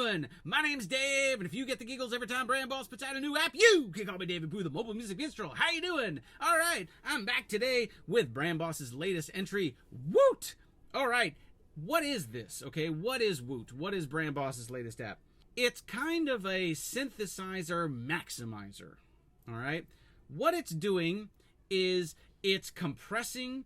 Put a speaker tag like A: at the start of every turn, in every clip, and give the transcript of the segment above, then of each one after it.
A: doing? My name's Dave, and if you get the giggles every time Bram Bos puts out a new app, you can call me Daveypoo, the mobile music minstrel. How you doing? All right, I'm back today with Bram Bos's latest entry, Woott. All right, what is this? Okay, what is Woott? What is Bram Bos's latest app? It's kind of a synthesizer maximizer. All right, what it's doing is it's compressing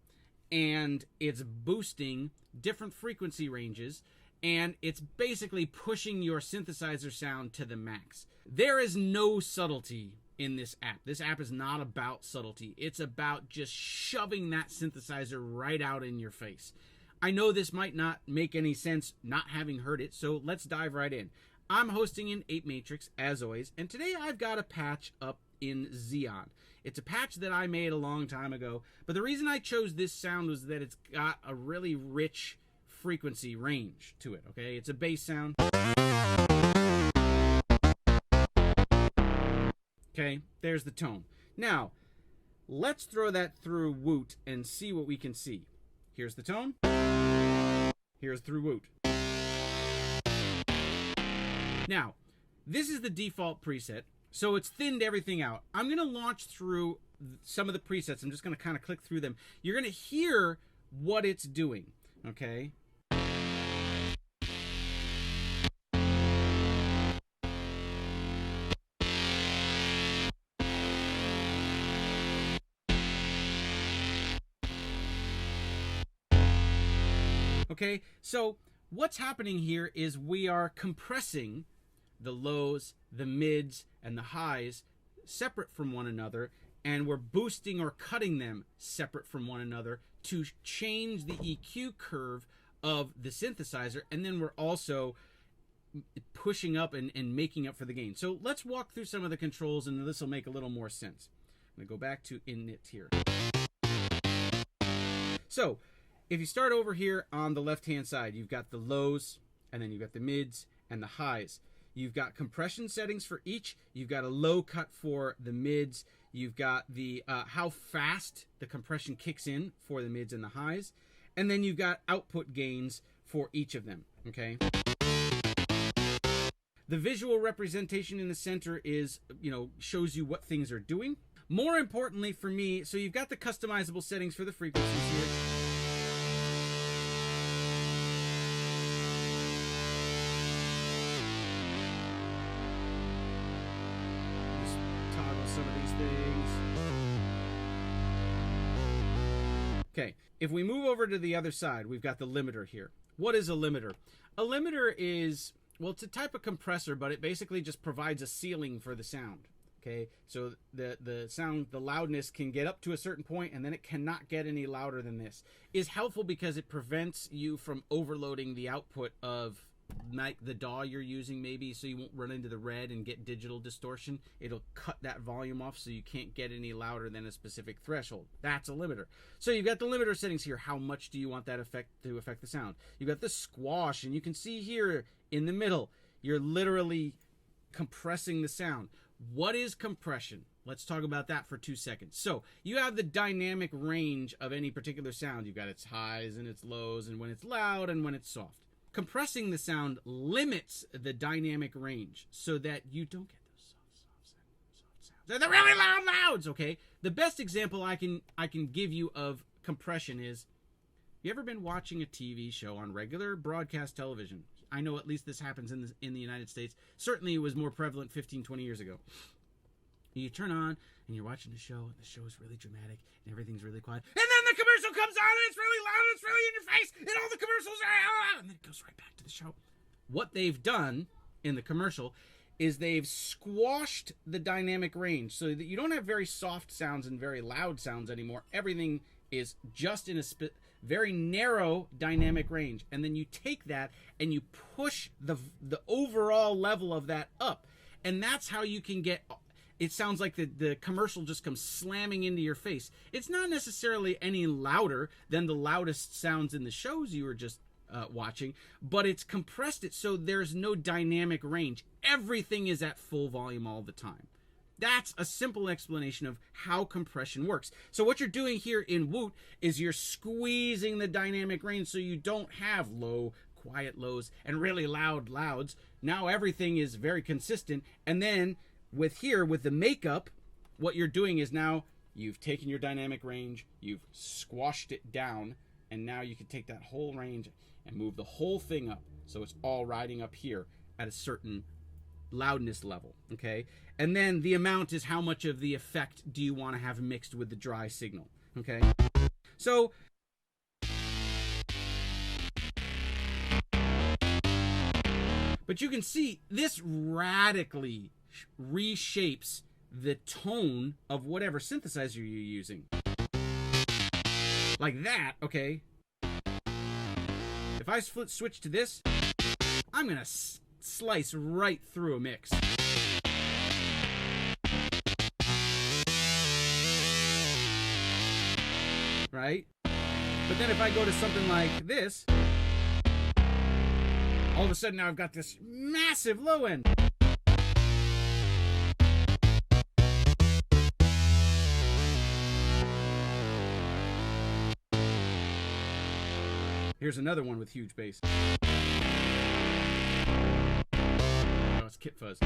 A: and it's boosting different frequency ranges, and it's basically pushing your synthesizer sound to the max. There is no subtlety in this app. This app is not about subtlety. It's about just shoving that synthesizer right out in your face. I know this might not make any sense not having heard it, so let's dive right in. I'm hosting in 8 Matrix, as always, and today I've got a patch up in Xeon. It's a patch that I made a long time ago, but the reason I chose this sound was that it's got a really rich frequency range to it, okay? It's a bass sound. Okay, there's the tone. Now, let's throw that through Woott and see what we can see. Here's the tone. Here's through Woott. Now, this is the default preset, so it's thinned everything out. I'm going to launch through some of the presets. I'm just going to kind of click through them. You're going to hear what it's doing, okay? Okay, so what's happening here is we are compressing the lows, the mids, and the highs separate from one another, and we're boosting or cutting them separate from one another to change the EQ curve of the synthesizer, and then we're also pushing up and making up for the gain. So let's walk through some of the controls, and this will make a little more sense. I'm going to go back to init here. So if you start over here on the left-hand side, you've got the lows, and then you've got the mids and the highs. You've got compression settings for each. You've got a low cut for the mids. You've got the how fast the compression kicks in for the mids and the highs. And then you've got output gains for each of them, okay? The visual representation in the center is, shows you what things are doing. More importantly for me, so you've got the customizable settings for the frequencies here. Some of these things. Okay, if we move over to the other side, we've got the limiter here. What is a limiter? A limiter is, well, it's a type of compressor, but it basically just provides a ceiling for the sound. Okay, so the sound, the loudness can get up to a certain point, and then it cannot get any louder than this. Is helpful because it prevents you from overloading the output of the DAW you're using, maybe, so you won't run into the red and get digital distortion. It'll cut that volume off so you can't get any louder than a specific threshold. That's a limiter. So you've got the limiter settings here. How much do you want that effect to affect the sound? You've got the squash, and you can see here in the middle, you're literally compressing the sound. What is compression? Let's talk about that for 2 seconds. So you have the dynamic range of any particular sound. You've got its highs and its lows, and when it's loud and when it's soft. Compressing the sound limits the dynamic range so that you don't get those soft sounds. They're the really loud louds, okay? The best example I can give you of compression is, you ever been watching a TV show on regular broadcast television? I know at least this happens in the United States. Certainly it was more prevalent 15, 20 years ago. You turn on and you're watching the show, and the show is really dramatic and everything's really quiet. And then the commercial comes on and it's really loud and it's really in your face and all the commercials are, and then it goes right back to the show. What they've done in the commercial is they've squashed the dynamic range so that you don't have very soft sounds and very loud sounds anymore. Everything is just in a very narrow dynamic range. And then you take that and you push the overall level of that up. And that's how you can get... It sounds like the commercial just comes slamming into your face. It's not necessarily any louder than the loudest sounds in the shows you were just watching, but it's compressed it so there's no dynamic range. Everything is at full volume all the time. That's a simple explanation of how compression works. So what you're doing here in Woott is you're squeezing the dynamic range so you don't have low, quiet lows and really loud louds. Now everything is very consistent. And then with the makeup, what you're doing is now you've taken your dynamic range, you've squashed it down, and now you can take that whole range and move the whole thing up. So it's all riding up here at a certain loudness level, okay? And then the amount is how much of the effect do you want to have mixed with the dry signal, okay? So but you can see this radically reshapes the tone of whatever synthesizer you're using. Like that, okay? If I switch to this, I'm gonna slice right through a mix. Right? But then if I go to something like this, all of a sudden now I've got this massive low end. Here's another one with huge bass. Oh, it's kit fuzz.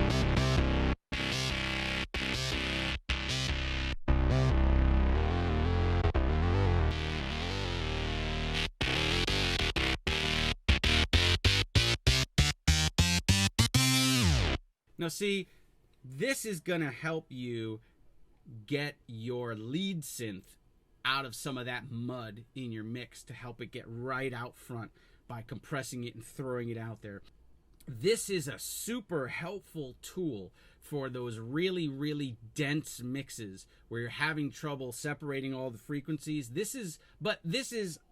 A: Now see, this is gonna help you get your lead synth out of some of that mud in your mix to help it get right out front by compressing it and throwing it out there. This is a super helpful tool for those really, really dense mixes where you're having trouble separating all the frequencies. This is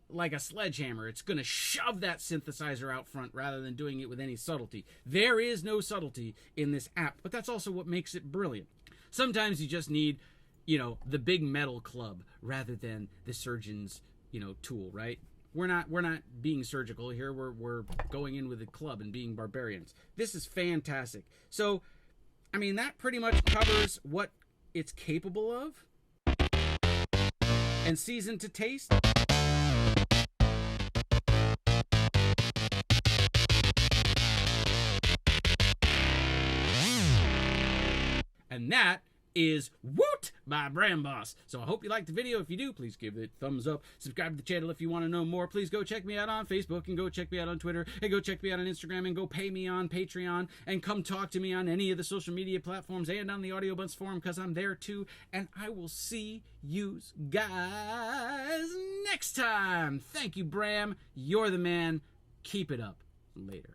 A: like a sledgehammer. It's going to shove that synthesizer out front rather than doing it with any subtlety. There is no subtlety in this app, but that's also what makes it brilliant. Sometimes you just need, the big metal club rather than the surgeon's, tool, right? We're not being surgical here. We're going in with a club and being barbarians. This is fantastic. So, that pretty much covers what it's capable of and seasoned to taste. And that is Woott by Bram Bos. So I hope you liked the video. If you do, please give it a thumbs up. Subscribe to the channel if you want to know more. Please go check me out on Facebook, and go check me out on Twitter, and go check me out on Instagram, and go pay me on Patreon, and come talk to me on any of the social media platforms and on the Audio Bunts forum, because I'm there too. And I will see you guys next time. Thank you, Bram. You're the man. Keep it up. Later.